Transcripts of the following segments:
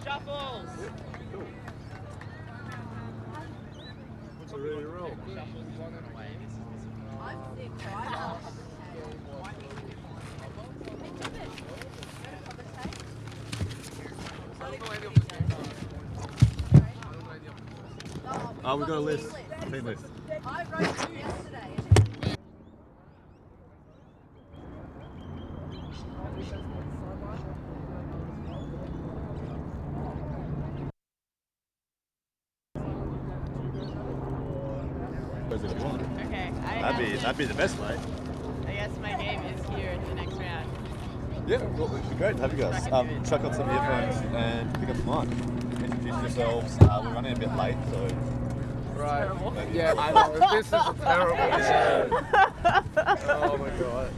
Shuffles! What's a ready to roll? I'm sick, so I'm off. Oh, we got a list. Team list. I wrote it yesterday. If you want. Okay, That'd be the best way. I guess my name is here in the next round. Yeah, well, it'd be great to have you guys. Chuck on some earphones and pick up the mic. Introduce yourselves. We're running a bit late, so. Right. Yeah, I know. This is a terrible game. Oh my god.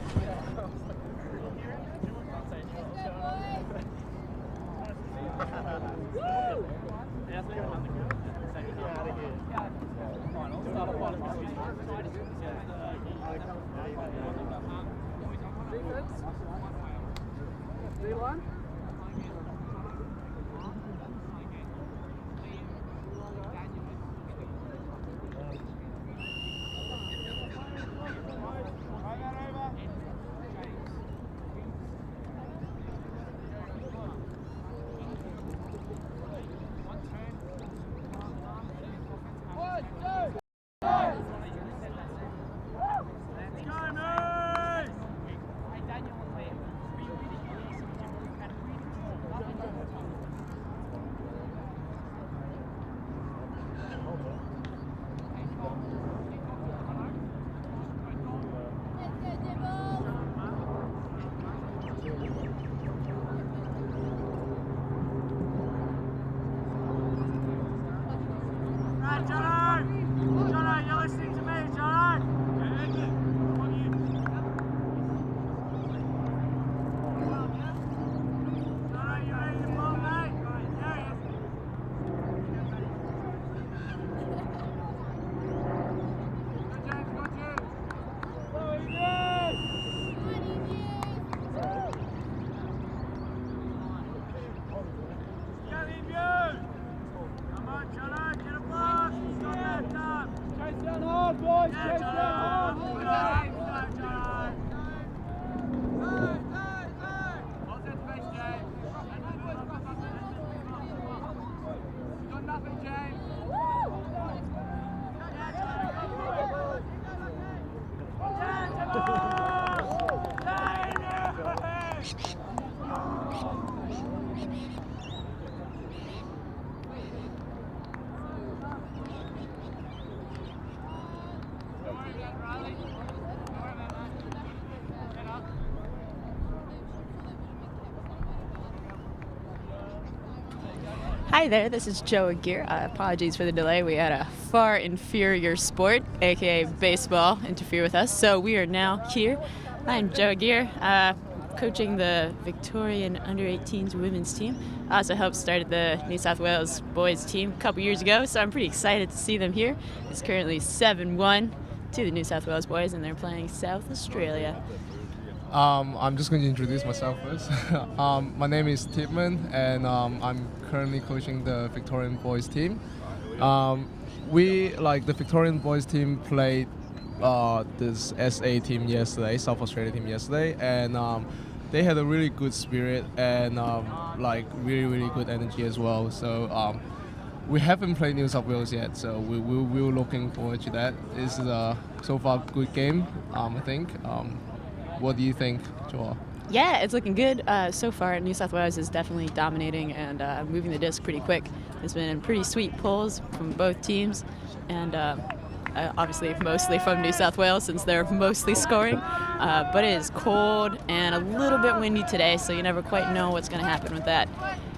Hi there, this is Joe Aguirre. Apologies for the delay. We had a far inferior sport, aka baseball, interfere with us. So we are now here. I'm Joe Aguirre, coaching the Victorian Under-18s women's team. I also helped start the New South Wales boys team a couple years ago, so I'm pretty excited to see them here. It's currently 7-1 to the New South Wales boys, and they're playing South Australia. I'm just going to introduce myself first. My name is Tipman, and I'm currently coaching the Victorian boys team. The Victorian boys team played this SA team yesterday, South Australia team yesterday, and they had a really good spirit and really good energy as well. So we haven't played New South Wales yet, so we're looking forward to that. This is a so far good game, I think. What do you think, Joel? Yeah, it's looking good. So far, New South Wales is definitely dominating and moving the disc pretty quick. There's been pretty sweet pulls from both teams, and obviously mostly from New South Wales since they're mostly scoring. But it is cold and a little bit windy today, so you never quite know what's going to happen with that.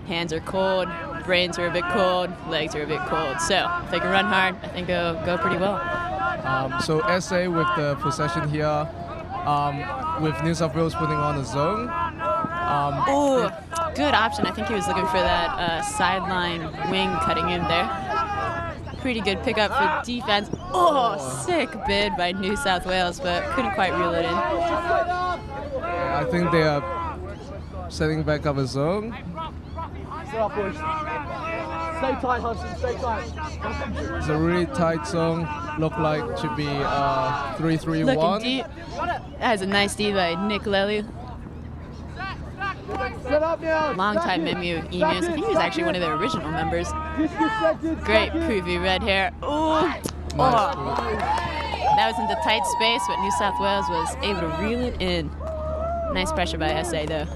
Hands are cold, brains are a bit cold, legs are a bit cold. So if they can run hard, I think it'll go pretty well. So SA with the possession here, with New South Wales putting on a zone. Ooh, good option. I think he was looking for that sideline wing cutting in there. Pretty good pickup for defense. Oh, sick bid by New South Wales, but couldn't quite reel it in. I think they are setting back up a zone. Stay tight, Hudson. Stay tight. It's a really tight zone. Look like it should be 3-3-1. Looking deep. That is a nice D by Nick Lely. Set up now. Longtime member of Emus. I think he was actually one of the original members. Great poofy red hair. Ooh. Nice. That was into tight space, but New South Wales was able to reel it in. Nice pressure by SA though.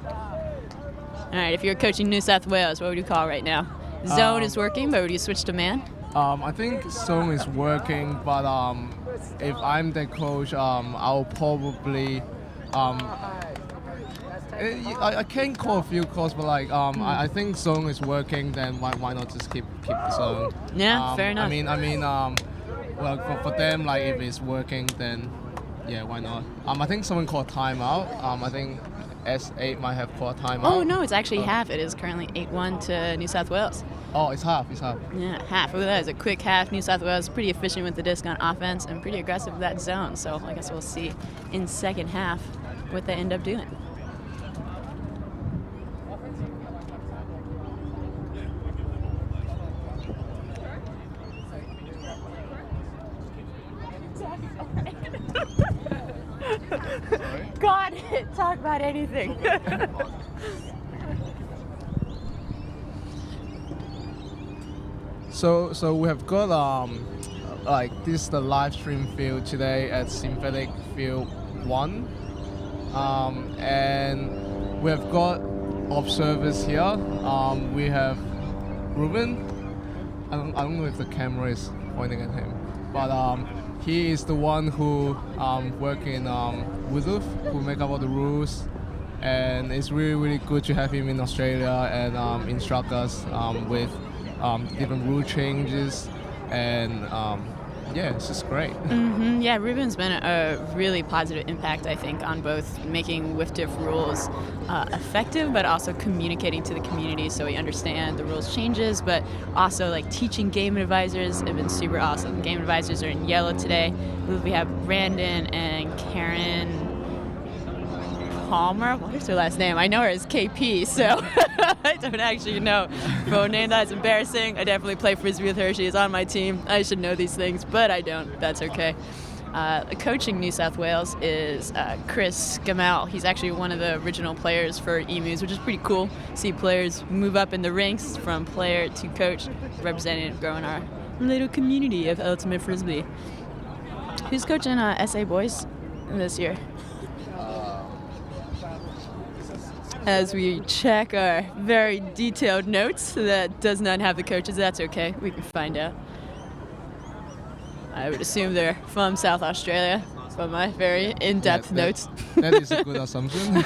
All right, if you're coaching New South Wales, what would you call right now? Zone is working, but would you switch to man? I think zone is working, but if I'm the coach, I'll probably I can't call a few calls, but like I think zone is working. Then why not just keep the zone? Yeah, fair enough. I mean, well for them, like if it's working, then yeah, why not? I think someone called timeout. I think S8 might have called timeout. Oh no, it's actually half. It is currently 8-1 to New South Wales. Oh, it's half. It's half. Yeah, half. Look at that. It's a quick half. New South Wales pretty efficient with the disc on offense and pretty aggressive with that zone. So I guess we'll see in second half what they end up doing. Got it. Talk about anything. So we have got like this is the live stream field today at Synthetic Field 1, and we have got observers here. We have Ruben. I don't know if the camera is pointing at him, but he is the one who work in Wizoof, who make up all the rules, and it's really good to have him in Australia and instruct us with different rule changes, and yeah, it's just great. Mm-hmm. Yeah, Ruben's been a really positive impact, I think, on both making WIFDIF rules effective, but also communicating to the community so we understand the rules changes, but also like teaching game advisors have been super awesome. Game advisors are in yellow today. We have Brandon and Karen Palmer. What is her last name? I know her as KP, so I don't actually know phone name. That's embarrassing. I definitely play Frisbee with her. She is on my team. I should know these things, but I don't. That's okay. Coaching New South Wales is Chris Gamal. He's actually one of the original players for Emus, which is pretty cool. See players move up in the ranks from player to coach, representing growing our little community of Ultimate Frisbee. Who's coaching SA boys this year? As we check our very detailed notes that does not have the coaches, that's okay. We can find out. I would assume they're from South Australia, from my very in-depth notes. That is a good assumption.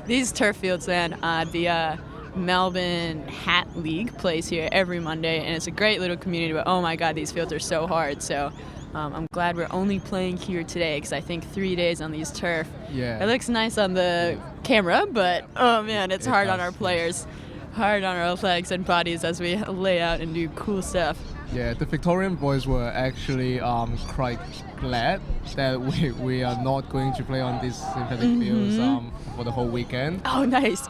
These turf fields, man, the Melbourne Hat League plays here every Monday, and it's a great little community, but oh my god, these fields are so hard. So I'm glad we're only playing here today, because I think 3 days on these turf. Yeah. It looks nice on the camera, but oh man, it's hard on our players. Hard on our legs and bodies as we lay out and do cool stuff. Yeah, the Victorian boys were actually quite glad that we are not going to play on these synthetic fields for the whole weekend. Oh, nice.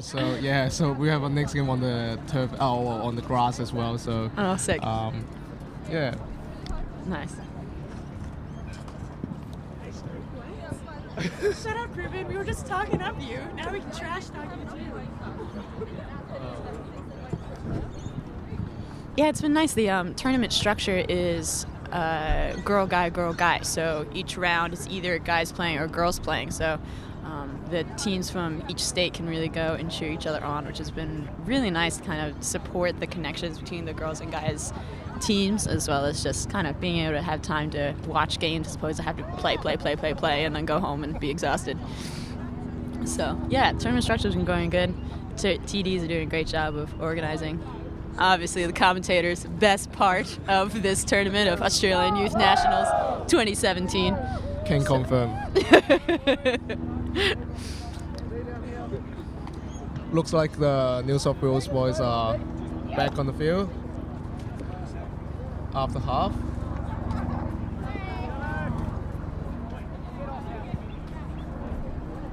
So yeah, so we have a next game on the turf, on the grass as well. So oh, sick. Yeah. Nice. Shut up, Ruben. We were just talking up you. Now we can trash talk you too. Yeah, it's been nice. The tournament structure is girl, guy. So each round is either guys playing or girls playing. So the teams from each state can really go and cheer each other on, which has been really nice to kind of support the connections between the girls and guys teams, as well as just kind of being able to have time to watch games as opposed to have to play, and then go home and be exhausted. So yeah, tournament structure's been going good. TDs are doing a great job of organizing. Obviously, the commentators, best part of this tournament of Australian Youth Nationals 2017. Can confirm. Looks like the New South Wales boys are back on the field after half.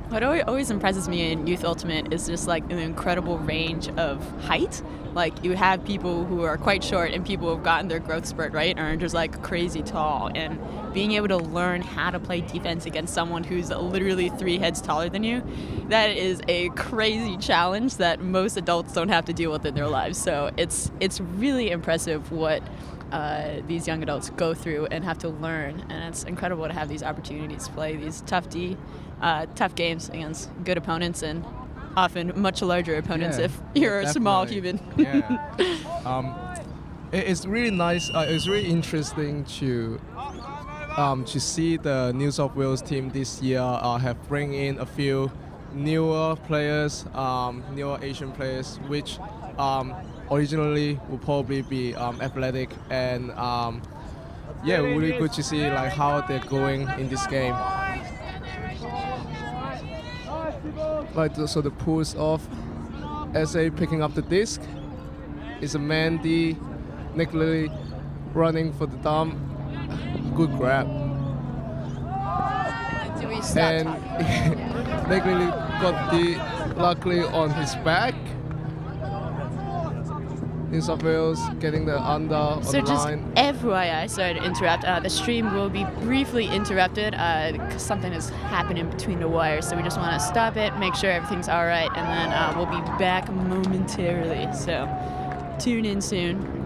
What always impresses me in Youth Ultimate is just like an incredible range of height. Like you have people who are quite short and people who have gotten their growth spurt, right, and are just like crazy tall. And being able to learn how to play defense against someone who's literally 3 heads taller than you, that is a crazy challenge that most adults don't have to deal with in their lives. So it's really impressive what these young adults go through and have to learn, and it's incredible to have these opportunities to play these tough games against good opponents and often much larger opponents if you're a small human. It's really nice. It's really interesting to see the New South Wales team this year have bring in a few newer players, newer Asian players, which originally will probably be athletic and really good to see like how they're going in this game. Right, so the pulls off. SA picking up the disc. It's a Mandy. Nick Lilly running for the dump. Good grab. Do we stop And Nick Lilly got the luckily on his back. New South Wales getting the under on So the just line. FYI, sorry to interrupt. The stream will be briefly interrupted because something is happening between the wires. So we just want to stop it, make sure everything's all right, and then we'll be back momentarily. So tune in soon.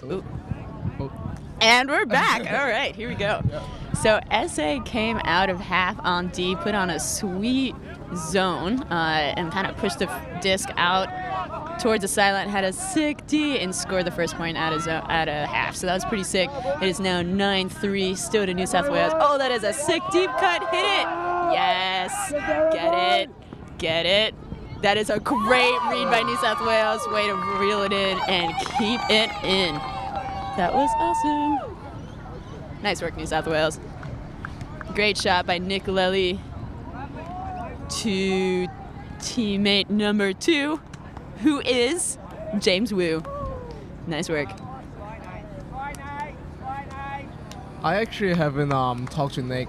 Ooh. Oh. And we're back. All right, here we go. So SA came out of half on D, put on a sweet zone, and kind of pushed the disc out towards the sideline, had a sick D, and scored the first point out of half. So that was pretty sick. It is now 9-3, still to New South Wales. Oh, that is a sick deep cut. Hit it. Yes. Get it. That is a great read by New South Wales. Way to reel it in and keep it in. That was awesome. Nice work, New South Wales. Great shot by Nick Lely to teammate number 2, who is James Wu. Nice work. I actually haven't talked to Nick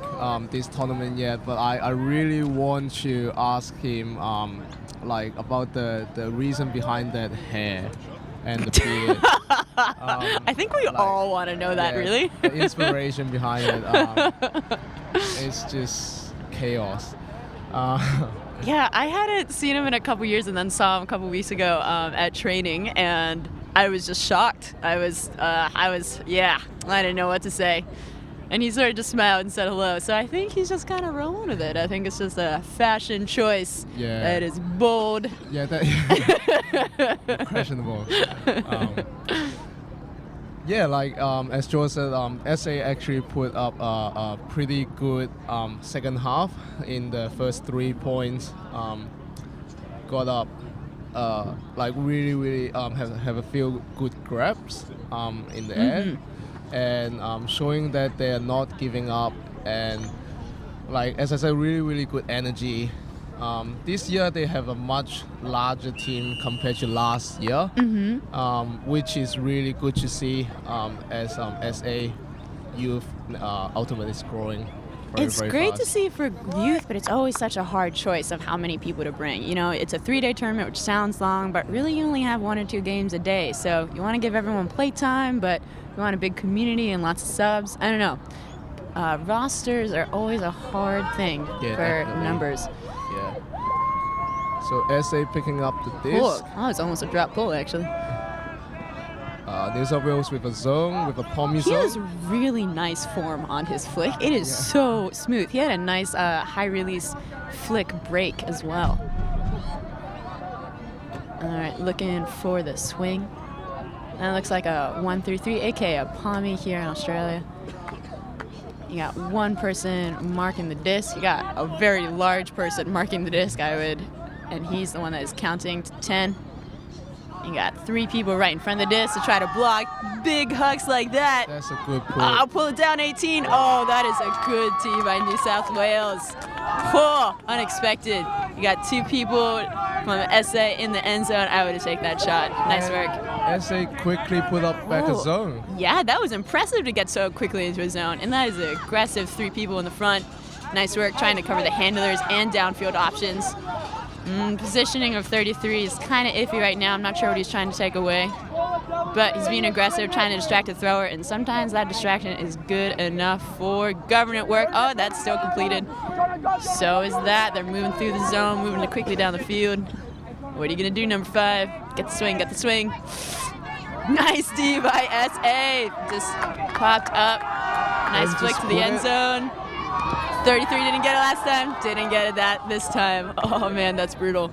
this tournament yet, but I really want to ask him like about the reason behind that hair and the beard. I think we all want to know that, really. The inspiration behind it. It's just chaos. Yeah, I hadn't seen him in a couple years and then saw him a couple weeks ago at training, and I was just shocked. I didn't know what to say. And he sort of just smiled and said hello. So I think he's just kind of rolling with it. I think it's just a fashion choice that is bold. Yeah, that questionable. Yeah, like as Joe said, SA actually put up a pretty good second half in the first 3 points. Got up, like really have a few good grabs in the air, and showing that they are not giving up, and like as I said, really good energy. This year they have a much larger team compared to last year, which is really good to see as SA youth ultimately is growing. It's very great fast. to see for youth, but it's always such a hard choice of how many people to bring. You know, it's a 3-day tournament, which sounds long, but really you only have 1 or 2 games a day. So you want to give everyone playtime, but you want a big community and lots of subs. I don't know. Rosters are always a hard thing for definitely. numbers. Yeah. So SA picking up the disc. Oh, it's almost a drop goal, actually. New South Wales with a zone, with a palmy He zone. has really nice form on his flick. It is so smooth. He had a nice high release flick break as well. All right, looking for the swing. That looks like a 1-3-3, aka a palmy here in Australia. You got one person marking the disc. You got a very large person marking the disc, and he's the one that is counting to 10. You got 3 people right in front of the disc to try to block big hucks like that. That's a good pull. I'll pull it down 18. Oh, that is a good tee by New South Wales. Oh, unexpected. You got 2 people from SA in the end zone. I would have taken that shot. Nice work. SA quickly put up back a zone. Yeah, that was impressive to get so quickly into a zone. And that is an aggressive 3 people in the front. Nice work trying to cover the handlers and downfield options. Positioning of 33 is kind of iffy right now. I'm not sure what he's trying to take away. But he's being aggressive, trying to distract the thrower, and sometimes that distraction is good enough for government work. Oh, that's still completed. So is that. They're moving through the zone, moving quickly down the field. What are you going to do, number 5? Get the swing. Nice D by SA. Just popped up. Nice And flick just to the put end it- zone. 33 didn't get it last time. Didn't get it this time. Oh, man, that's brutal.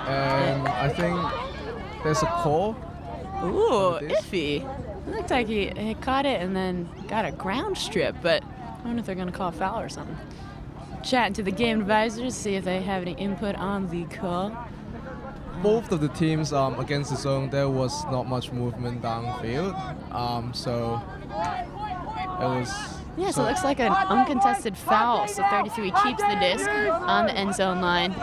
And I think there's a call. Ooh, this. iffy. It looked like he caught it and then got a ground strip, but I don't know if they're going to call a foul or something. Chatting to the game advisors, see if they have any input on the call. Both of the teams against the zone, there was not much movement downfield. So it was. Yeah, so it looks like an uncontested foul. So 33 keeps the disc on the end zone line.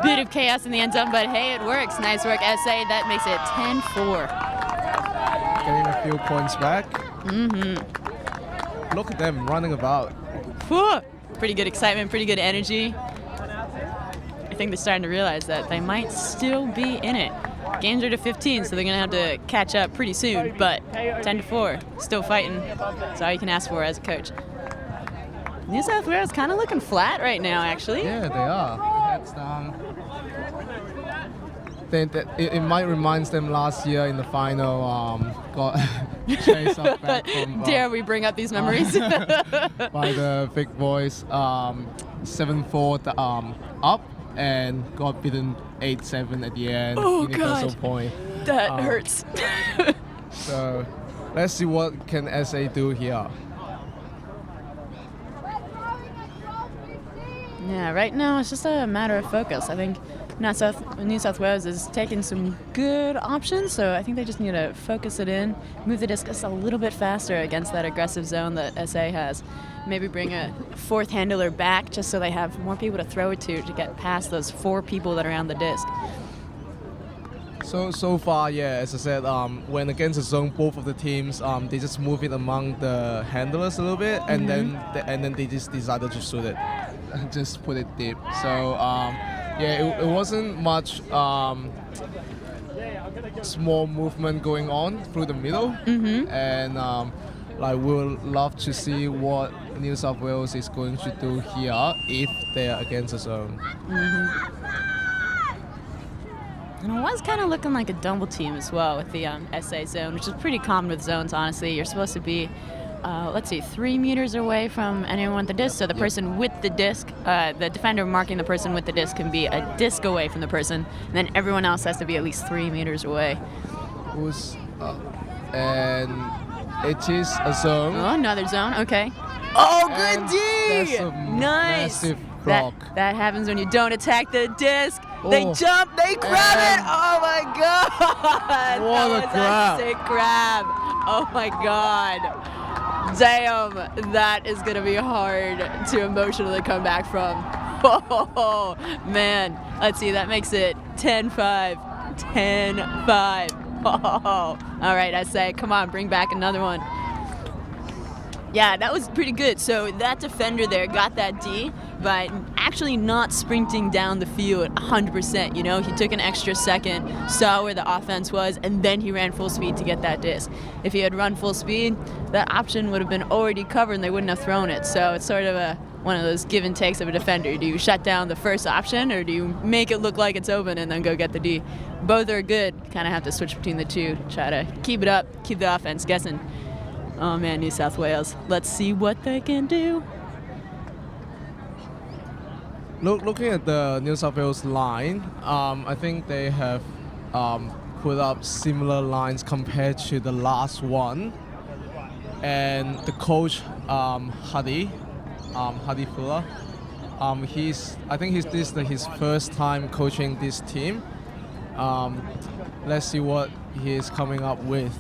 Bit of chaos in the end zone, but hey, it works. Nice work, SA. That makes it 10-4. Getting a few points back. Look at them running about. Whew. Pretty good excitement, pretty good energy. I think they're starting to realize that they might still be in it. Games are to 15, so they're going to have to catch up pretty soon, but 10-4, still fighting. That's all you can ask for as a coach. New South Wales kind of looking flat right now, actually. Yeah, they are. Heads down. it might remind them last year in the final got chased up back from Dare we bring up these memories? by the big boys 7-4 up and got beaten 8-7 at the end. Oh, universal God. point. That hurts. So let's see what can SA do here. Yeah, right now it's just a matter of focus. I think New South Wales is taking some good options, so I think they just need to focus it in, move the discus a little bit faster against that aggressive zone that SA has. Maybe bring a fourth handler back just so they have more people to throw it to get past those 4 people that are on the disc. So far, yeah, as I said, when against the zone, both of the teams they just move it among the handlers a little bit, and then they just decided to shoot it, just put it deep. So yeah, it wasn't much small movement going on through the middle, and like we'll love to see what New South Wales is going to do here if they are against the zone. And it was kind of looking like a double team as well with the SA zone, which is pretty common with zones, honestly. You're supposed to be, 3 meters away from anyone with the disc. So the person with the disc, the defender marking the person with the disc can be a disc away from the person. And then everyone else has to be at least 3 meters away. Who's and it is a zone. Oh, another zone. Okay. Oh, good And D! that's a Nice. massive block. That happens when you don't attack the disc. They Oh. jump, they grab it. And- Oh my god! What That a was grab. sick grab. Oh my god. Damn, that is gonna be hard to emotionally come back from. Oh man. Let's see, that makes it 10-5. 10-5. Oh. Alright, I say, come on, bring back another one. Yeah, that was pretty good. So that defender there got that D by actually not sprinting down the field 100%. You know, he took an extra second, saw where the offense was, and then he ran full speed to get that disc. If he had run full speed, that option would have been already covered and they wouldn't have thrown it. So it's sort of one of those give and takes of a defender. Do you shut down the first option or do you make it look like it's open and then go get the D? Both are good. Kind of have to switch between the two. Try to keep it up, keep the offense guessing. Oh man, New South Wales. Let's see what they can do. Looking at the New South Wales line, I think they have put up similar lines compared to the last one. And the coach, Hadi Fuller, I think this is his first time coaching this team. Let's see what he is coming up with.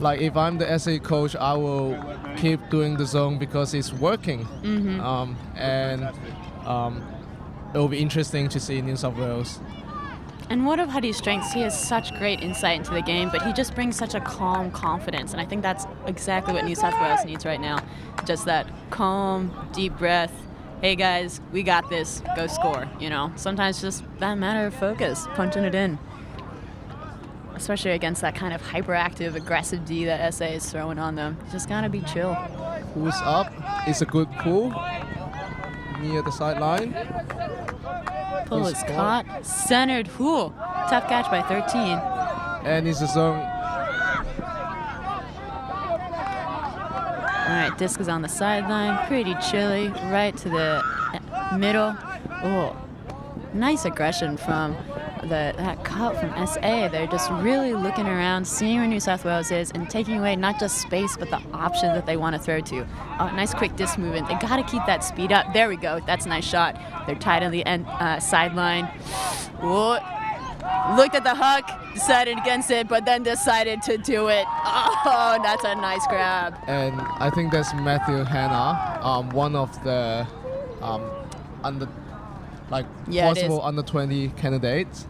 Like if I'm the SA coach, I will keep doing the zone because it's working. And it will be interesting to see New South Wales. And one of Hadi's strengths, he has such great insight into the game, but he just brings such a calm confidence. And I think that's exactly what New South Wales needs right now. Just that calm, deep breath. Hey guys, we got this. Go score. You know, sometimes just that matter of focus, punching it in. Especially against that kind of hyperactive, aggressive D that SA is throwing on them. You just gotta be chill. Who's up? It's a good pull near the sideline. Pull is caught. Centered. Whew. Tough catch by 13. And it's a zone. All right, disc is on the sideline. Pretty chilly. Right to the middle. Oh, nice aggression from that cut from SA. They're just really looking around, seeing where New South Wales is, and taking away not just space, but the option that they want to throw to. Oh, nice quick disc movement. They got to keep that speed up. There we go. That's a nice shot. They're tied on the end sideline. Whoa. Looked at the huck, decided against it, but then decided to do it. Oh, that's a nice grab. And I think that's Matthew Hanna, one of the possible under 20 candidates.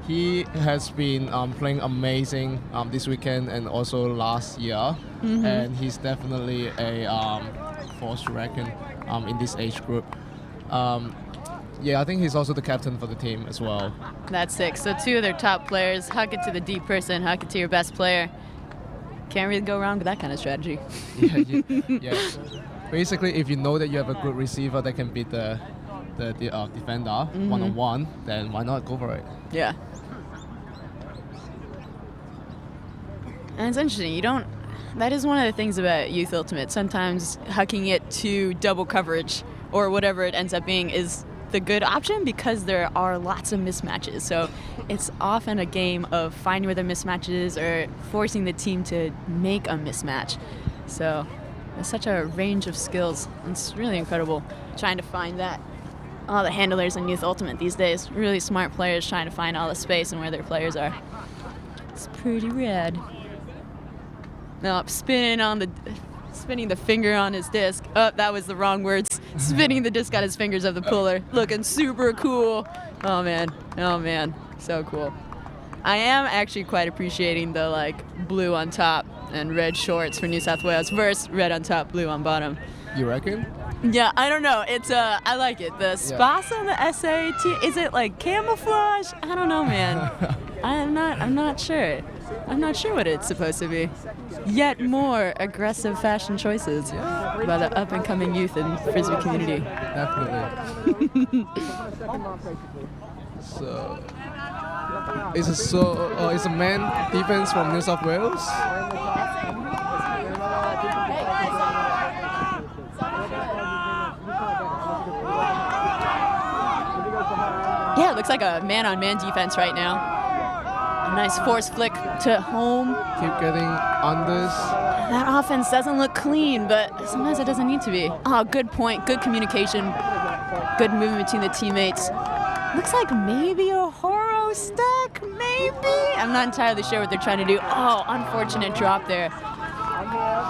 He has been playing amazing this weekend and also last year, and he's definitely a force to reckon in this age group. Yeah, I think he's also the captain for the team as well. That's sick. So 2 of their top players, huck it to the deep person, huck it to your best player. Can't really go wrong with that kind of strategy. Yeah. Basically, if you know that you have a good receiver that can beat the the defender one-on-one, then why not go for it? Yeah. And it's interesting. That is one of the things about Youth Ultimate. Sometimes hucking it to double coverage or whatever it ends up being is the good option because there are lots of mismatches. So it's often a game of finding where the mismatch is or forcing the team to make a mismatch. So there's such a range of skills. It's really incredible trying to find that. All the handlers in Youth Ultimate these days, really smart players trying to find all the space and where their players are. It's pretty rad. No, spinning the finger on his disc. Oh, that was the wrong words. Spinning the disc on his fingers of the puller. Looking super cool. Oh man, so cool. I am actually quite appreciating the blue on top and red shorts for New South Wales versus red on top, blue on bottom. You reckon? Yeah, I don't know. It's I like it. The spots on the SAT, is it like camouflage? I don't know, man. I'm not sure. I'm not sure what it's supposed to be. Yet more aggressive fashion choices by the up and coming youth in Frisbee community. Definitely. So it's a man defense from New South Wales. Yeah, it looks like a man-on-man defense right now. A nice force flick to home. Keep getting unders. That offense doesn't look clean, but sometimes it doesn't need to be. Oh, good point. Good communication. Good movement between the teammates. Looks like maybe a Horo stack, maybe? I'm not entirely sure what they're trying to do. Oh, unfortunate drop there.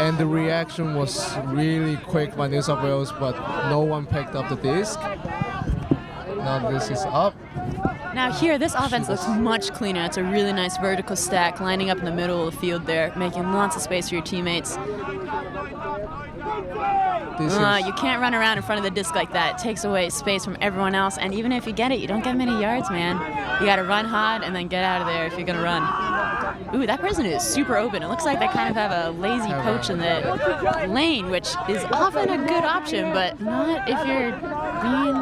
And the reaction was really quick by New South Wales, but no one picked up the disc. Now this is up. Now here, this offense looks much cleaner. It's a really nice vertical stack, lining up in the middle of the field there, making lots of space for your teammates. You can't run around in front of the disc like that. It takes away space from everyone else, and even if you get it, you don't get many yards, man. You gotta run hard and then get out of there if you're gonna run. Ooh, that person is super open. It looks like they kind of have a lazy coach in the lane, which is often a good option, but not if you're being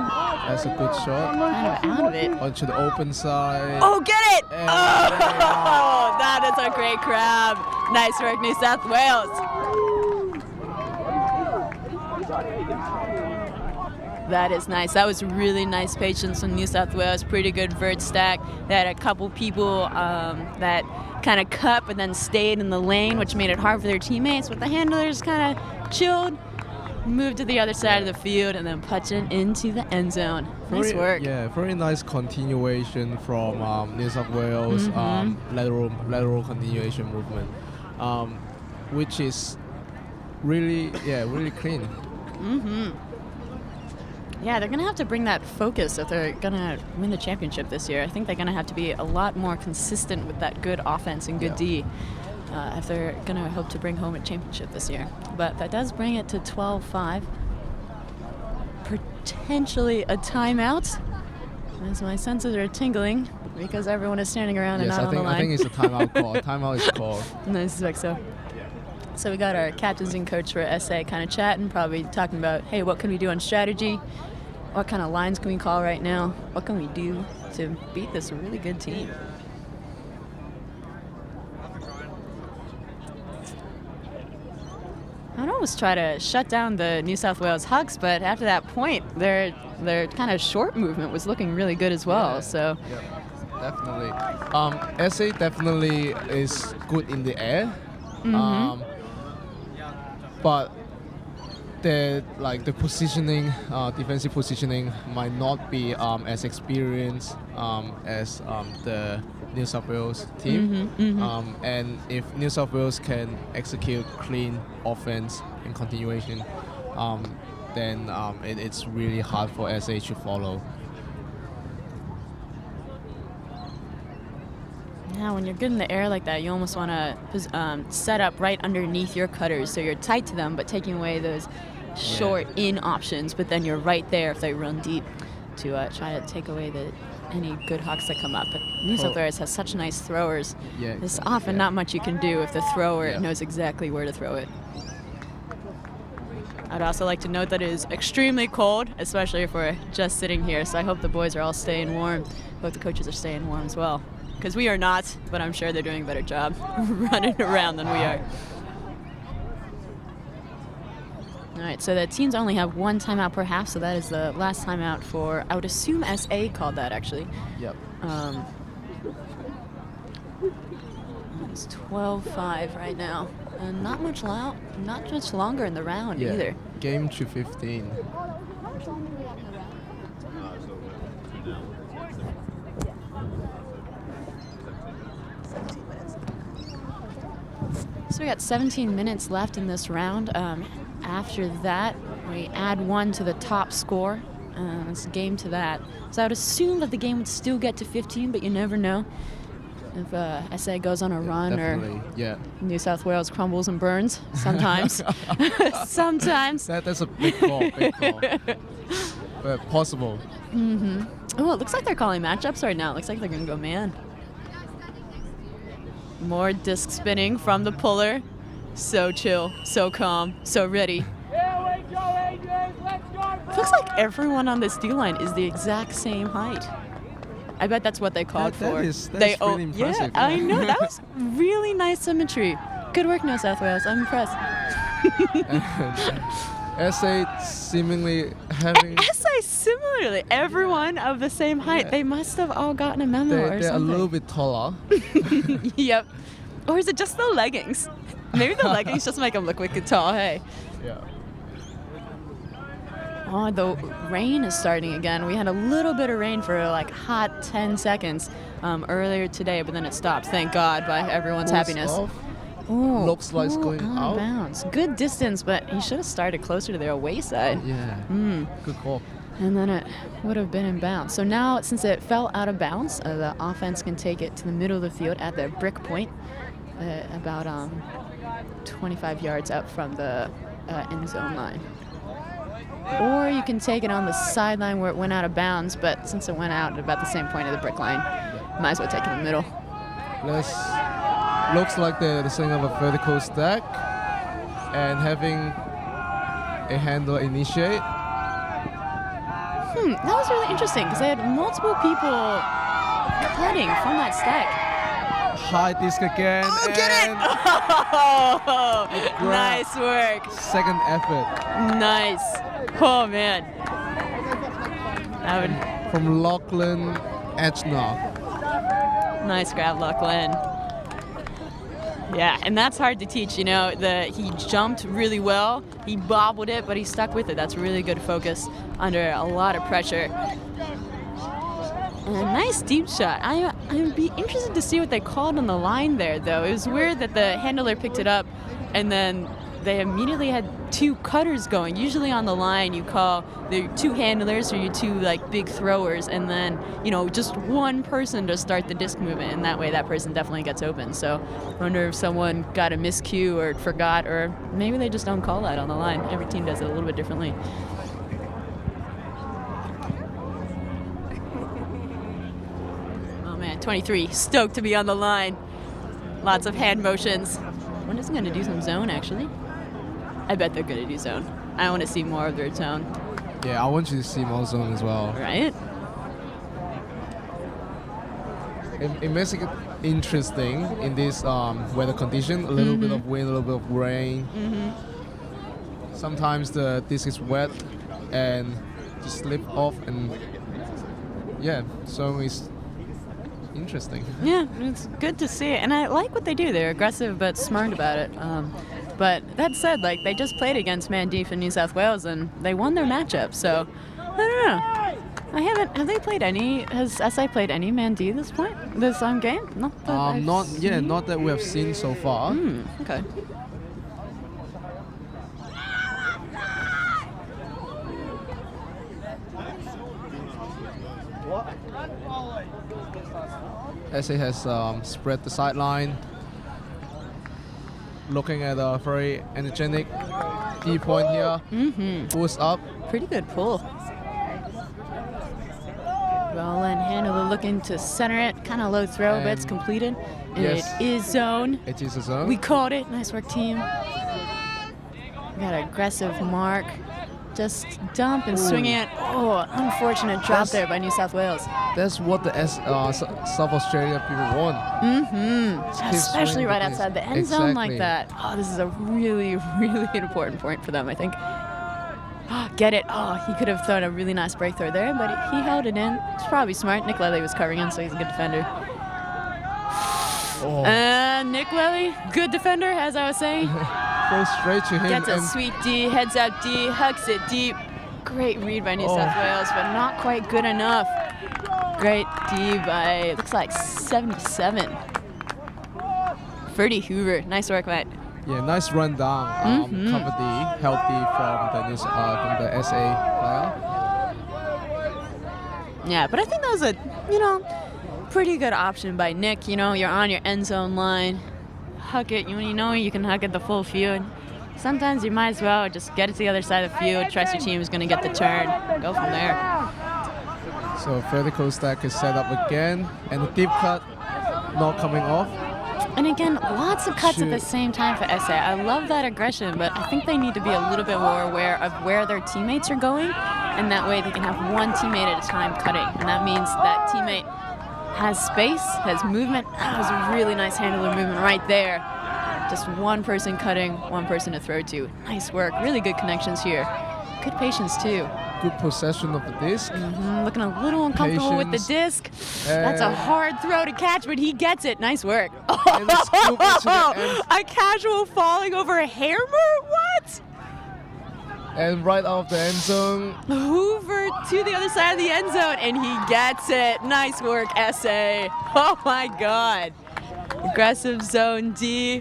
That's a good shot. kind of out of it. Onto the open side. Oh, get it! Oh, that is a great crab. Nice work, New South Wales. That is nice. That was really nice patience from New South Wales. Pretty good vert stack. They had a couple people that kind of cut but then stayed in the lane, which made it hard for their teammates. But the handlers kind of chilled, moved to the other side of the field, and then punching into the end zone. Nice work. Yeah, very nice continuation from New South Wales lateral continuation movement, which is really clean. Yeah, they're going to have to bring that focus if they're going to win the championship this year. I think they're going to have to be a lot more consistent with that good offense and good D if they're going to hope to bring home a championship this year. But that does bring it to 12-5. Potentially a timeout. As my senses are tingling because everyone is standing around and not on the line. I think it's a timeout call. Timeout is called. I suspect so. So we got our captains and coach for SA kind of chatting, probably talking about, hey, what can we do on strategy? What kind of lines can we call right now? What can we do to beat this really good team? I'd almost try to shut down the New South Wales Hucks, but after that point, their kind of short movement was looking really good as well. Yeah. So. Yep, definitely. SA definitely is good in the air. But the positioning, defensive positioning might not be as experienced as the New South Wales team. And if New South Wales can execute clean offense in continuation, then it's really hard for SA to follow. Yeah, when you're good in the air like that, you almost want to set up right underneath your cutters, so you're tight to them, but taking away those short in options. But then you're right there if they run deep to try to take away any good Hawks that come up. But New South Wales has such nice throwers. Yeah, There's often not much you can do if the thrower knows exactly where to throw it. I'd also like to note that it is extremely cold, especially if we're just sitting here. So I hope the boys are all staying warm. Hope the coaches are staying warm as well. Because we are not, but I'm sure they're doing a better job running around than we are. All right, so the teams only have one timeout per half, so that is the last timeout for, I would assume SA called that actually. Yep. It's 12-5 right now, and not much longer in the round either. Game to 15. So we got 17 minutes left in this round. After that, we add 1 to the top score. It's a game to that. So I would assume that the game would still get to 15, but you never know. If SA goes on a run or New South Wales crumbles and burns, sometimes. Sometimes. That's a big call, but possible. Mm-hmm. Oh, it looks like they're calling matchups right now. It looks like they're going to go man. More disc spinning from the puller. So chill, so calm, so ready. Looks like everyone on this D-line is the exact same height. I bet that's what they called for. That is pretty impressive. Yeah, I know. That was really nice symmetry. Good work, New South Wales. I'm impressed. SA seemingly having... SA similarly. Everyone of the same height. Yeah. They must have all gotten a memo or They're something. a little bit taller. Yep. Or is it just the leggings? Maybe the leggings just make them look wicked tall, hey? Yeah. Oh, the rain is starting again. We had a little bit of rain for like hot 10 seconds earlier today, but then it stopped. Thank God, by everyone's happiness. Ooh, Looks like it's going out. Of bounds. Good distance, but he should have started closer to their away side. Yeah. Good call. And then it would have been in bounds. So now, since it fell out of bounds, the offense can take it to the middle of the field at the brick point, about 25 yards out from the end zone line. Or you can take it on the sideline where it went out of bounds, but since it went out at about the same point of the brick line, might as well take it in the middle. Looks like they're setting up a vertical stack and having a handler initiate. That was really interesting because they had multiple people cutting from that stack. High disc again. Oh, get it! Oh, nice work. Second effort. Nice. Oh, man. That would... From Lachlan Edgenock. Nice grab, Lachlan. Yeah, and that's hard to teach, you know. He jumped really well. He bobbled it, but he stuck with it. That's really good focus under a lot of pressure. And a nice deep shot. I would be interested to see what they called on the line there, though. It was weird that the handler picked it up, and then they immediately had 2 cutters going. Usually on the line, you call the 2 handlers or your 2 like big throwers, and then just one person to start the disc movement, and that way that person definitely gets open. So I wonder if someone got a miscue or forgot, or maybe they just don't call that on the line. Every team does it a little bit differently. Oh man, 23, stoked to be on the line. Lots of hand motions. I wonder if they're going to do some zone actually. I bet they're going to do zone. I want to see more of their zone. Yeah, I want you to see more zone as well. Right? It makes it interesting in this weather condition. A little bit of wind, a little bit of rain. Sometimes the disc is wet and just slip off, and yeah, so it's interesting. Yeah, it's good to see it. And I like what they do. They're aggressive but smart about it. But that said, like, they just played against Mandif in New South Wales and they won their matchup. So I don't know. Has SI played any Mandif this game? Not that not that we have seen so far. Okay. SA has spread the sideline, looking at a very energetic key point here. Pulls up. Pretty good pull. Roll and handler looking to center it. Kind of low throw, but it's completed. And yes, it is zone. It is a zone. We called it. Nice work, team. got an aggressive mark. Just dump and swinging it. Oh, unfortunate drop there by New South Wales. That's what the South Australia people want. Especially right outside the end zone like Exactly. that. Oh, this is a really, really important point for them, I think. Get it. Oh, he could have thrown a really nice breakthrough there, but he held it in. It's probably smart. Nick Lely was covering him, so he's a good defender. Oh, And Nick Lely, good defender, as I was saying. goes straight to him. Gets a and sweet D, heads out D, hucks it deep. Great read by New South Wales, but not quite good enough. Great D by, looks like 77. Ferdy Hoover, nice work, mate. yeah, nice run down. Cover D, healthy from the SA player. Yeah, but I think that was a, pretty good option by Nick. You're on your end zone line. Huck it. When you can huck it the full field. Sometimes you might as well just get it to the other side of the field, trust your team is going to get the turn, go from there. So vertical stack is set up again, and the deep cut not coming off. And again, lots of cuts at the same time for SA. I love that aggression, but I think they need to be a little bit more aware of where their teammates are going, and that way they can have one teammate at a time cutting. And that means that teammate has space, has movement. That was a really nice handler movement right there. Just one person cutting, one person to throw to. Nice work. Really good connections here. Good patience, too. Good possession of the disc. Looking a little uncomfortable with the disc. That's a hard throw to catch, but he gets it. Nice work. And it's scooped to the end. A casual falling over a hammer? What? And right out of the end zone. Hoover to the other side of the end zone, and he gets it. Nice work, SA. Oh, my God. Aggressive zone D.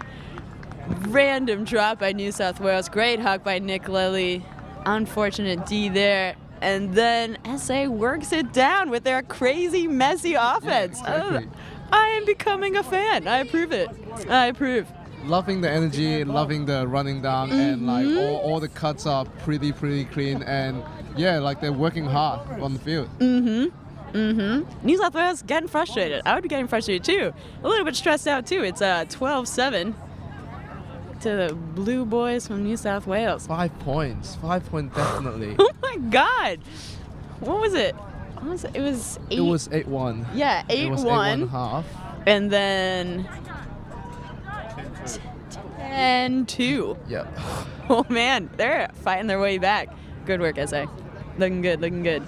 Random drop by New South Wales. Great huck by Nick Lely. Unfortunate D there. And then SA works it down with their crazy, messy offense. exactly. I am becoming a fan. I approve it. I approve. Loving the energy, loving the running down, and like all the cuts are pretty clean, and yeah, like they're working hard on the field. New South Wales getting frustrated. I would be getting frustrated too. A little bit stressed out too. It's 12-7 to the Blue Boys from New South Wales. 5 points. 5 points definitely. Oh my God. What was it? It was 8. It was 8-1. Yeah, 8-1. It was 8-1.5. And then 10-2. Yep. Oh man, they're fighting their way back. Good work, SA. Looking good, looking good.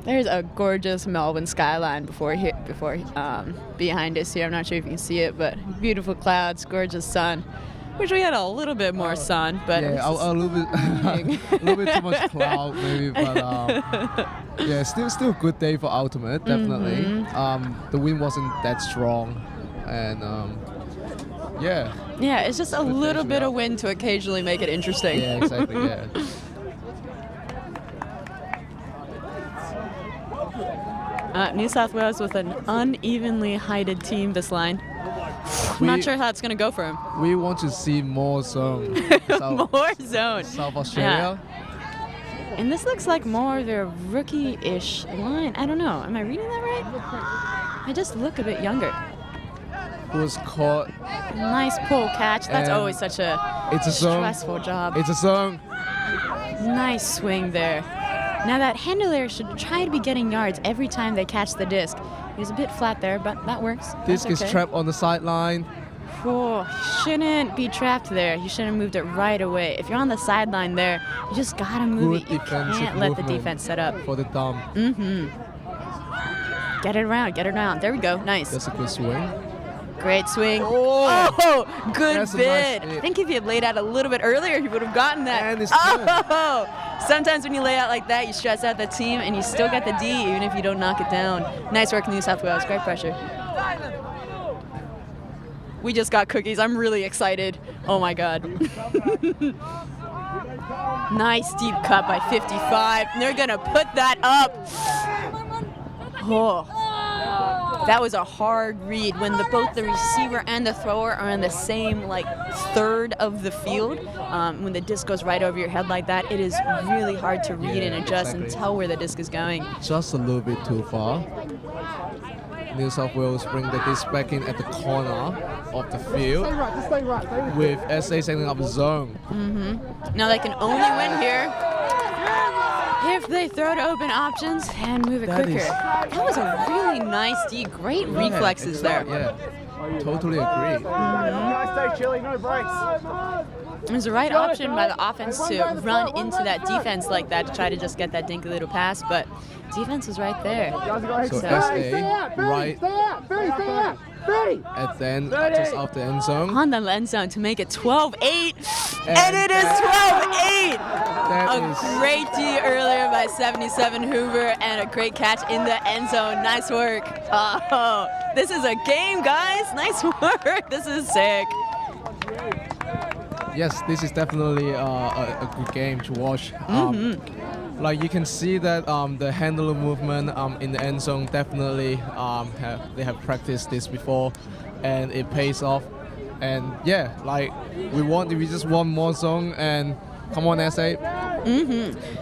There's a gorgeous Melbourne skyline behind us here. I'm not sure if you can see it, but beautiful clouds, gorgeous sun. Wish we had a little bit more sun, but Yeah, a little bit, a little bit too much cloud maybe, but yeah, still a good day for Ultimate, definitely. The wind wasn't that strong, and yeah. Yeah, it's just a little bit of wind to occasionally make it interesting. Yeah, exactly. Yeah. New South Wales with an unevenly heighted team this line. I'm not sure how it's going to go for him. We want to see more zone. More zone. South Australia. And this looks like more of their rookie-ish line. I don't know. Am I reading that right? I just look a bit younger. Was caught. Nice pull catch. That's And always such a It's a zone. stressful job. It's a zone. Nice swing there. Now that handler should try to be getting yards every time they catch the disc. He was a bit flat there, but that works. Disc That's is okay. trapped on the sideline. Oh, shouldn't be trapped there. You should have moved it right away. If you're on the sideline there, you just gotta move Good it. You defensive can't let the movement defense set up. for the dump. Get it around, get it around. There we go. Nice. That's a good swing. Great swing. Oh! Good That's a nice bid. hit. I think if you had laid out a little bit earlier, he would have gotten that. And it's oh! Sometimes when you lay out like that, you stress out the team, and you still get the D, even if you don't knock it down. Nice work, New South Wales. Great pressure. We just got cookies. I'm really excited. Oh my God. Nice deep cut by 55. And they're gonna put that up. Oh. That was a hard read when both the receiver and the thrower are in the same third of the field. When the disc goes right over your head like that, it is really hard to read and adjust and tell where the disc is going. Just a little bit too far. New South Wales bring the disc back in at the corner of the field with SA setting up a zone. Now they can only win here if they throw to open options and move it quicker. That was a really nice D. Great reflexes there. Yeah, totally agree. Stay chilly, no breaks. It was the right option by the offense to run into that defense like that to try to just get that dinky little pass, but defense was right there. So SA right and then just off the end zone. On the end zone to make it 12-8, and it is 12-8! A great D earlier by 77 Hoover and a great catch in the end zone. Nice work. Oh, this is a game, guys. Nice work. This is sick. Yes, this is definitely a good game to watch. Like you can see that the handler movement in the end zone definitely they have practiced this before, and it pays off. And yeah, like we just want more zone, and come on SA.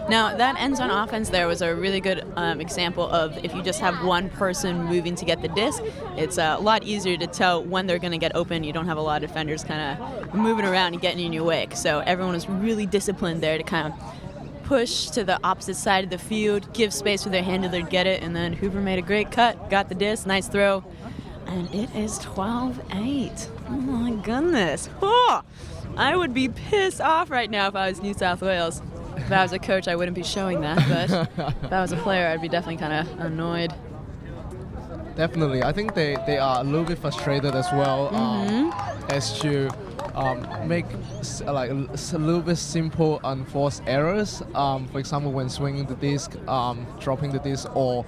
Now that end zone offense there was a really good example of if you just have one person moving to get the disc, it's a lot easier to tell when they're going to get open. You don't have a lot of defenders kind of moving around and getting in your wake. So everyone was really disciplined there to kind of push to the opposite side of the field, give space for their handler to get it, and then Hoover made a great cut, got the disc, nice throw, and it is 12-8. Oh my goodness. Oh, I would be pissed off right now if I was New South Wales. If I was a coach, I wouldn't be showing that, but if I was a player, I'd be definitely kind of annoyed. Definitely. I think they are a little bit frustrated as well as to make like a little bit simple unforced errors. For example, when swinging the disc, dropping the disc, or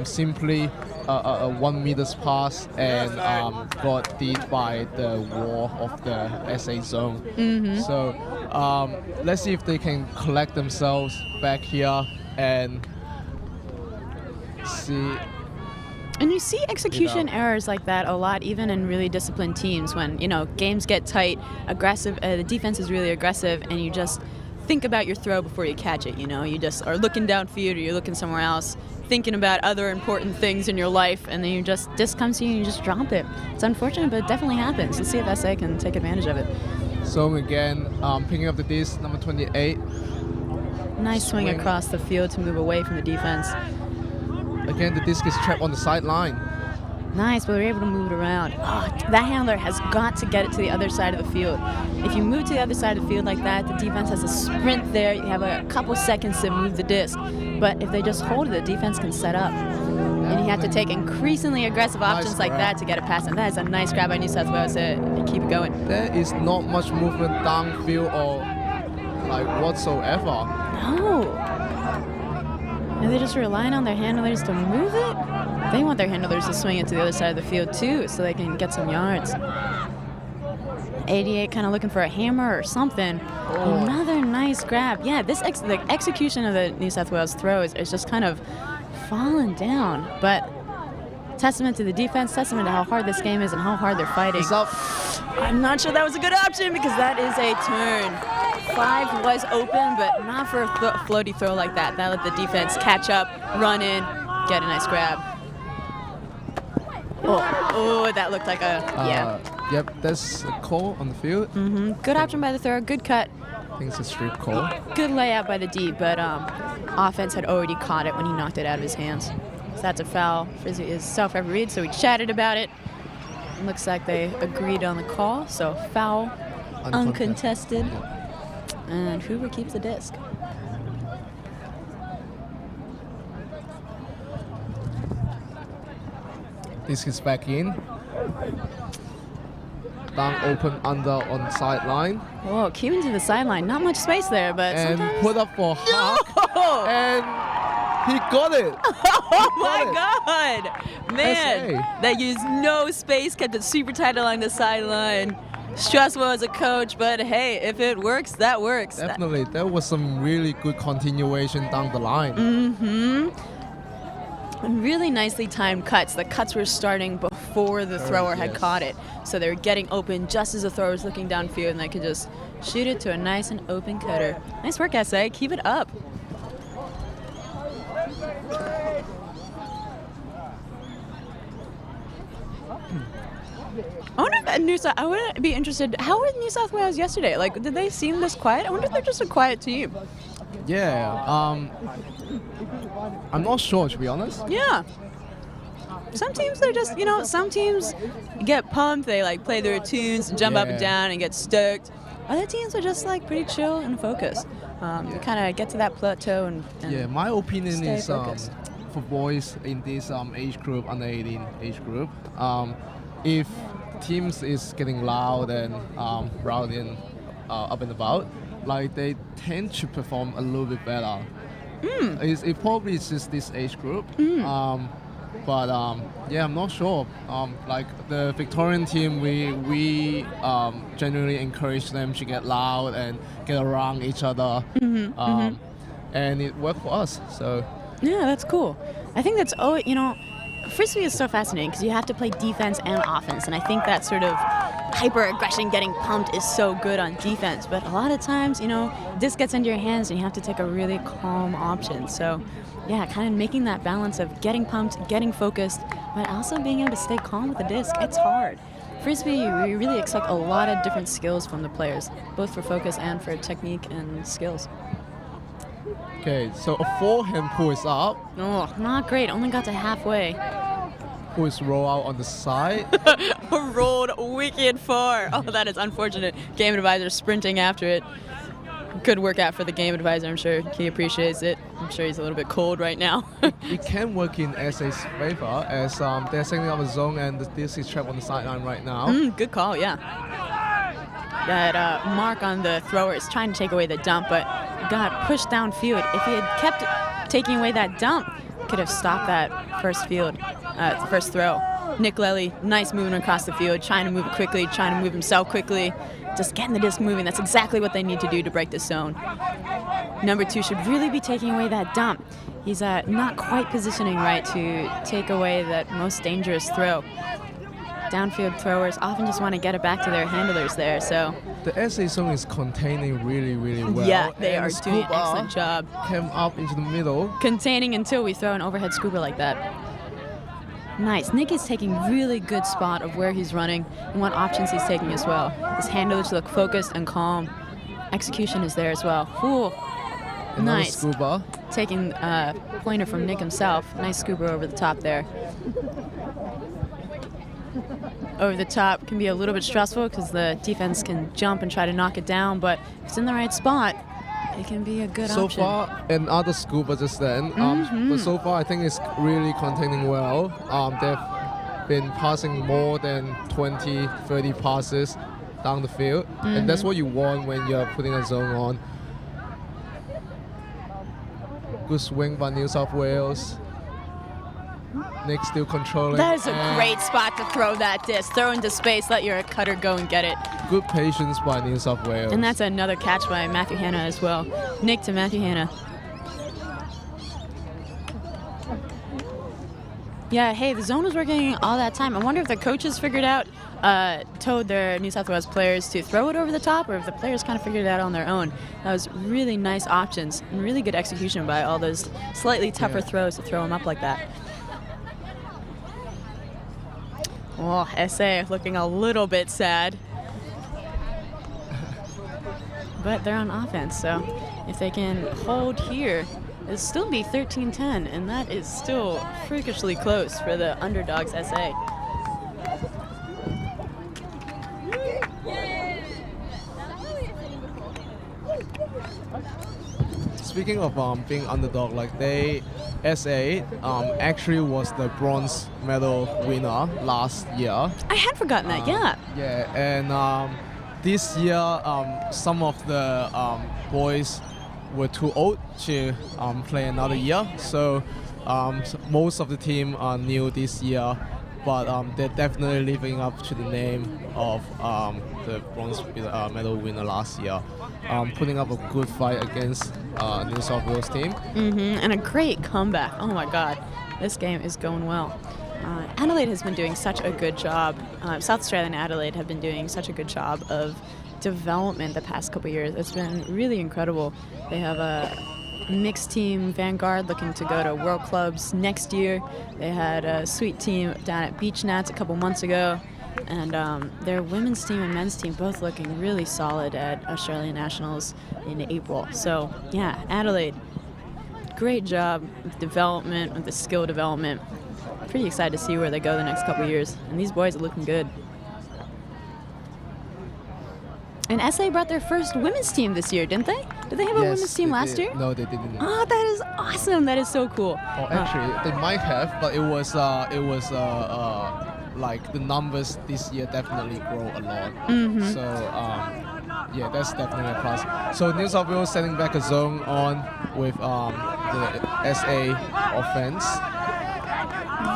simply a 1 meters pass and got beat by the wall of the SA zone. So let's see if they can collect themselves back here and see. And you see execution errors like that a lot, even in really disciplined teams. When games get tight, aggressive, the defense is really aggressive, and you just think about your throw before you catch it. You just are looking downfield, or you're looking somewhere else, thinking about other important things in your life, and then disc comes to you and you just drop it. It's unfortunate, but it definitely happens. Let's see if SA can take advantage of it. So again, picking up the disc, number 28. Nice swing across the field to move away from the defense. Again, the disc is trapped on the sideline. Nice, but we're able to move it around. Oh, that handler has got to get it to the other side of the field. If you move to the other side of the field like that, the defense has a sprint there. You have a couple seconds to move the disc. But if they just hold it, the defense can set up. And you have to take increasingly aggressive options like that to get a pass. And that is a nice grab by New South Wales to keep it going. There is not much movement downfield or like whatsoever. No. And they're just relying on their handlers to move it. They want their handlers to swing it to the other side of the field too, so they can get some yards. 88 kind of looking for a hammer or something. Oh. Another nice grab. Yeah, the execution of the New South Wales throw is just kind of falling down. But testament to the defense, testament to how hard this game is and how hard they're fighting. I'm not sure that was a good option because that is a turn. 5 was open, but not for a floaty throw like that. That let the defense catch up, run in, get a nice grab. Oh, that looked like a, Yep, that's a call on the field. Good option by the thrower, good cut. I think it's a strip call. Good layout by the D, but offense had already caught it when he knocked it out of his hands. So that's a foul. Frizzy is self-refereed, so we chatted about it. Looks like they agreed on the call, so foul, uncontested. And Hoover keeps the disc. Disc is back in. Down, open, under on sideline. Whoa, came into the sideline. Not much space there, but and sometimes... put up for Huck. No! And he got it. Oh my God! Man, that used no space, kept it super tight along the sideline. Stressful as a coach, but hey, if it works, that works. Definitely, there was some really good continuation down the line. And really nicely timed cuts. The cuts were starting before the thrower had caught it. So they were getting open just as the thrower was looking downfield, and they could just shoot it to a nice and open cutter. Nice work, SA. Keep it up. I wonder if I would be interested. How were New South Wales yesterday? Like, did they seem this quiet? I wonder if they're just a quiet team. Yeah. I'm not sure, to be honest. Yeah. Some teams, they're just, some teams get pumped. They, like, play their tunes, jump up and Yeah. down, and get stoked. Other teams are just, like, pretty chill and focused. They kind of get to that plateau and Yeah, my opinion stay is focused. for boys in this age group, under 18 age group, if teams is getting loud and rowdy and up and about, like they tend to perform a little bit better. It probably is just this age group. But yeah, I'm not sure. Like the Victorian team, we generally encourage them to get loud and get around each other, and it worked for us. So Yeah, that's cool. I think that's Frisbee is so fascinating because you have to play defense and offense, and I think that sort of hyper-aggression, getting pumped, is so good on defense. But a lot of times, this gets into your hands and you have to take a really calm option. So, yeah, kind of making that balance of getting pumped, getting focused, but also being able to stay calm with the disc. It's hard. Frisbee, we really expect a lot of different skills from the players, both for focus and for technique and skills. okay, so a forehand pull is up, Oh, not great. Only got to halfway. pull is roll out on the side. Rolled wicked far. Oh, that is unfortunate. Game advisor sprinting after it. Good workout for the game advisor. I'm sure he appreciates it. I'm sure he's a little bit cold right now. It can work in SA's favor as they're setting up a zone and the disc is trapped on the sideline right now. Good call, yeah. That mark on the thrower is trying to take away the dump, but got pushed downfield. If he had kept taking away that dump, could have stopped that first throw. Nick Lely, nice movement across the field, trying to move it quickly, trying to move himself quickly, just getting the disc moving. That's exactly what they need to do to break this zone. Number 2 should really be taking away that dump. He's not quite positioning right to take away that most dangerous throw. Downfield throwers often just want to get it back to their handlers there, so... The SA zone is containing really, really well. Yeah, they and are the doing an scuba excellent job. Came up into the middle. Containing until we throw an overhead scuba like that. Nice. Nick is taking really good spot of where he's running and what options he's taking as well. His handlers look focused and calm. Execution is there as well. Ooh, Another nice. scuba. Taking pointer from Nick himself. Nice scuba over the top there. Over the top can be a little bit stressful because the defense can jump and try to knock it down, but if it's in the right spot, it can be a good So option. far, another scuba just then. But so far, I think it's really containing well. They've been passing more than 20, 30 passes down the field. And that's what you want when you're putting a zone on. Good swing by New South Wales. Nick still controlling. That is a and great spot to throw that disc. Throw into space, let your cutter go and get it. Good patience by New South Wales. And that's another catch by Matthew Hanna as well. Nick to Matthew Hanna. Yeah, hey, the zone was working all that time. I wonder if the coaches figured out, told their New South Wales players to throw it over the top, or if the players kind of figured it out on their own. That was really nice options and really good execution by all those slightly tougher throws to throw them up like that. Oh, SA looking a little bit sad. But they're on offense, so if they can hold here, it'll still be 13-10, and that is still freakishly close for the underdogs SA. Speaking of being underdog, like SA actually was the bronze medal winner last year. I had forgotten that, yeah. Yeah, and this year some of the boys were too old to play another year, so most of the team are new this year, but they're definitely living up to the name of the bronze medal winner last year, putting up a good fight against New South Wales team. And a great comeback. Oh my God, this game is going well. Adelaide has been doing such a good job. South Australia and Adelaide have been doing such a good job of development the past couple years. It's been really incredible. They have a mixed team Vanguard looking to go to World Clubs next year. They had a sweet team down at Beach Nats a couple months ago. And their women's team and men's team both looking really solid at Australian Nationals in April. So, yeah, Adelaide, great job with development, with the skill development. Pretty excited to see where they go the next couple of years. And these boys are looking good. And SA brought their first women's team this year, didn't they? Did they have a women's team last year? No, they didn't. Oh, that is awesome. That is so cool. Oh, actually, they might have, but it was like the numbers this year definitely grow a lot. So yeah, that's definitely a plus. So New South Wales setting back a zone on with the SA offense.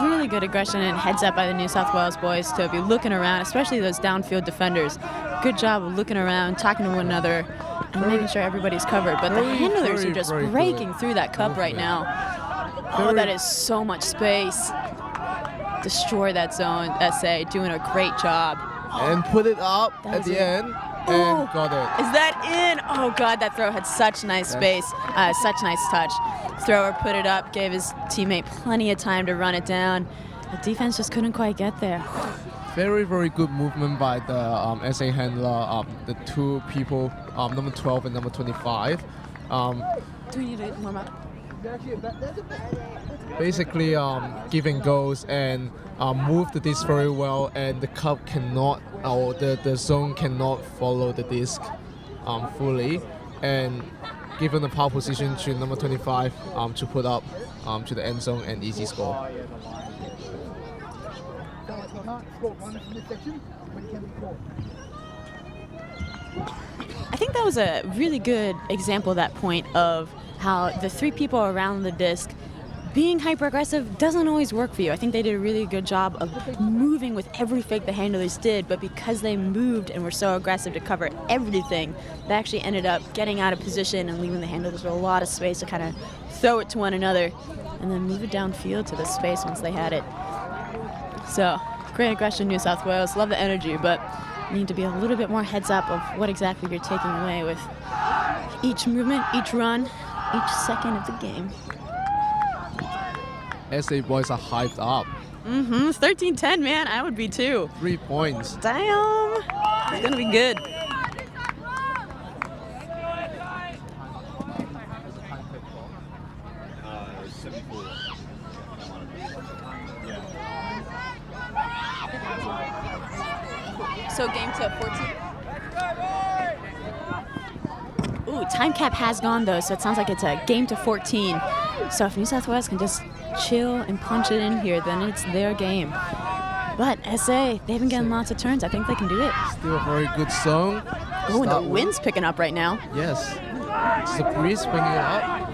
Really good aggression and heads up by the New South Wales boys to be looking around, especially those downfield defenders. Good job of looking around, talking to one another, and making sure everybody's covered. But the handlers are just breaking through that cup right now. Oh, that is so much space. Destroy that zone, SA, doing a great job. And put it up at the end, and got it. Is that in? Oh, God, that throw had such nice space, such nice touch. Thrower put it up, gave his teammate plenty of time to run it down. The defense just couldn't quite get there. Very, very good movement by the SA handler, the two people, number 12 and number 25. Do we need to warm up? Basically giving goals and move the disc very well, and the cup cannot, or the zone cannot follow the disc fully, and given the power position to number 25 to put up to the end zone and easy score. I think that was a really good example at that point of how the three people around the disc being hyper-aggressive doesn't always work for you. I think they did a really good job of moving with every fake the handlers did, but because they moved and were so aggressive to cover everything, they actually ended up getting out of position and leaving the handlers with a lot of space to kind of throw it to one another and then move it downfield to the space once they had it. So, great aggression, New South Wales. Love the energy, but you need to be a little bit more heads up of what exactly you're taking away with each movement, each run, each second of the game. SA boys are hyped up. 13-10, man. I would be too. 3 points. Damn. It's going to be good. So game to 14. Ooh, time cap has gone though, so it sounds like it's a game to 14. So if New South Wales can just chill and punch it in here, then it's their game. But SA, they've been getting lots of turns. I think they can do it. Still a very good song. Oh, and the wind's picking up right now. Yes. It's the breeze swinging it up.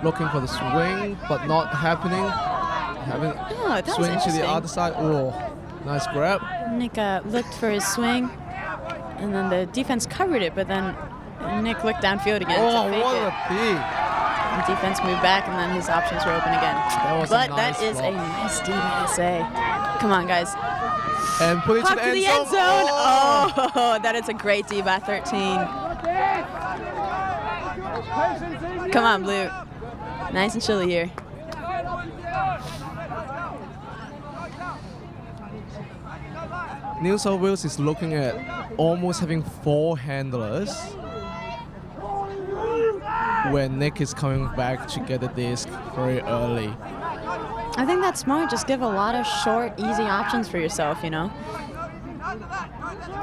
Looking for the swing, but not happening. Swing to the other side. Oh, nice grab. Nick looked for his swing, and then the defense covered it, but then Nick looked downfield again to fake what it. a peek. The defense moved back, and then his options were open again. That is a nice D by SA. Come on, guys. And put it Puck to the end zone. Oh, that is a great D by 13. Come on, Blue. Nice and chilly here. New South Wales is looking at almost having 4 handlers when Nick is coming back to get the disc very early. I think that's smart. Just give a lot of short, easy options for yourself, you know?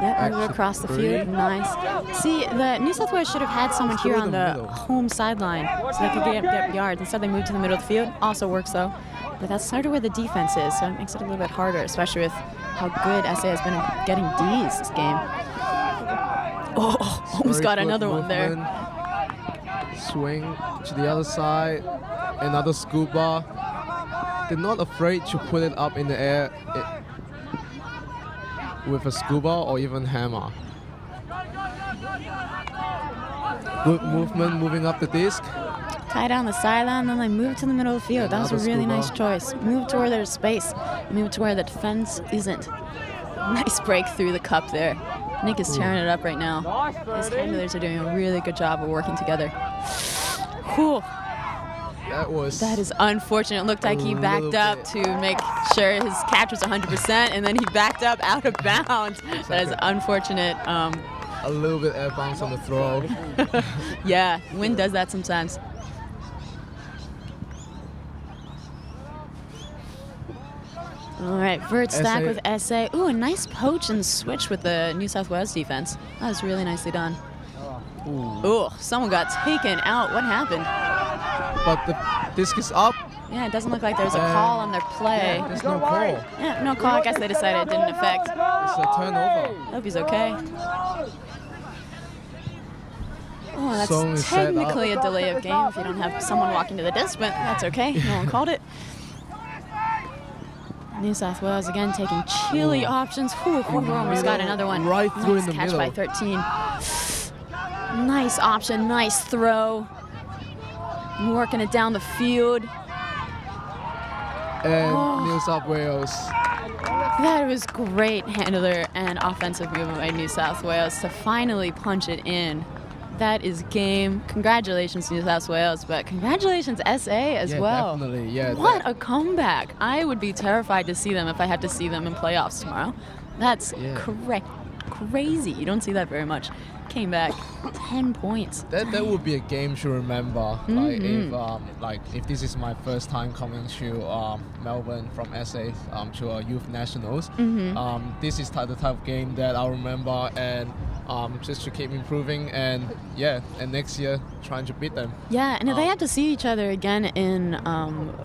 Yep, move across the field. Nice. See, the New South Wales should have had someone here on the home sideline so they could get yards. Instead, they moved to the middle of the field. Also works, though. But that's sort of where the defense is, so it makes it a little bit harder, especially with how good SA has been at getting Ds this game. Oh, almost got another one there. Swing to the other side. Another scuba. They're not afraid to put it up in the air with a scuba or even hammer. Good movement, moving up the disc. Tie down the sideline, then they move to the middle of the field. That was a really Another nice choice. Move to where there's space. Move to where the defense isn't. Nice break through the cup there. Nick is tearing it up right now. His handlers are doing a really good job of working together. Whew. That is unfortunate. It looked like he backed up to make sure his catch was 100%, and then he backed up out of bounds. That is unfortunate. A little bit air bounce on the throw. Yeah, wind does that sometimes. All right, Vert stack with SA. Ooh, a nice poach and switch with the New South Wales defense. That was really nicely done. Ooh, someone got taken out. What happened? But the disc is up. Yeah, it doesn't look like there's a call on their play. Yeah, there's no call. Yeah, no call. I guess they decided it didn't affect. It's a turnover. Hope he's okay. Oh, Song that's is set technically up. a delay of game if you don't have someone walking to the disc, but that's okay. No one called it. New South Wales again taking chilly options. Whew, we almost got another one. Right through in the catch middle. by 13. Nice option, nice throw. Working it down the field. And New South Wales. That was great handler and offensive movement by New South Wales to finally punch it in. That is game. Congratulations, New South Wales, but congratulations, SA as well. Definitely. Yeah, What a comeback. I would be terrified to see them if I had to see them in playoffs tomorrow. That's crazy. You don't see that very much. Came back 10 points. That would be a game to remember. Like if this is my first time coming to Melbourne from SA to youth nationals, this is the type of game that I'll remember and just to keep improving and next year trying to beat them. Yeah, and if they had to see each other again in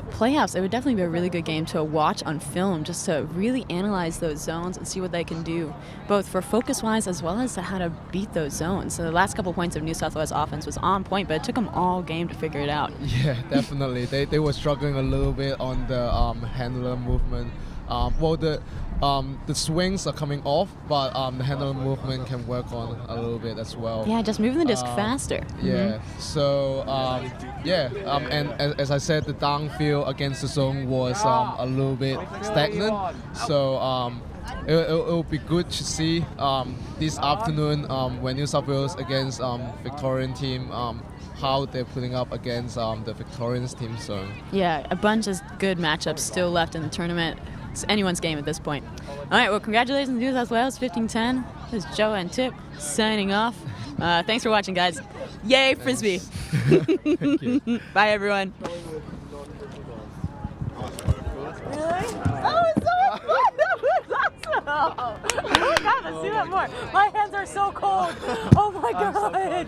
playoffs, it would definitely be a really good game to watch on film, just to really analyze those zones and see what they can do, both for focus-wise as well as to how to beat those zones. So the last couple points of New South Wales offense was on point, but it took them all game to figure it out. Yeah, definitely. They were struggling a little bit on the handler movement. The swings are coming off, but the handler movement can work on a little bit as well. Yeah, just moving the disc faster. Yeah. So and as I said, the downfield against the zone was a little bit stagnant. So it'll be good to see this afternoon when New South Wales against Victorian team. How they're putting up against the Victorians team zone. Yeah, a bunch of good matchups still left in the tournament. It's anyone's game at this point. All right, well, congratulations, New South Wales, 15-10. This is Joe and Tip signing off. Thanks for watching, guys. Yay, Frisbee. Thank you. Bye, everyone. Really? That was so fun! That was awesome! I gotta see that more. My hands are so cold. Oh my god.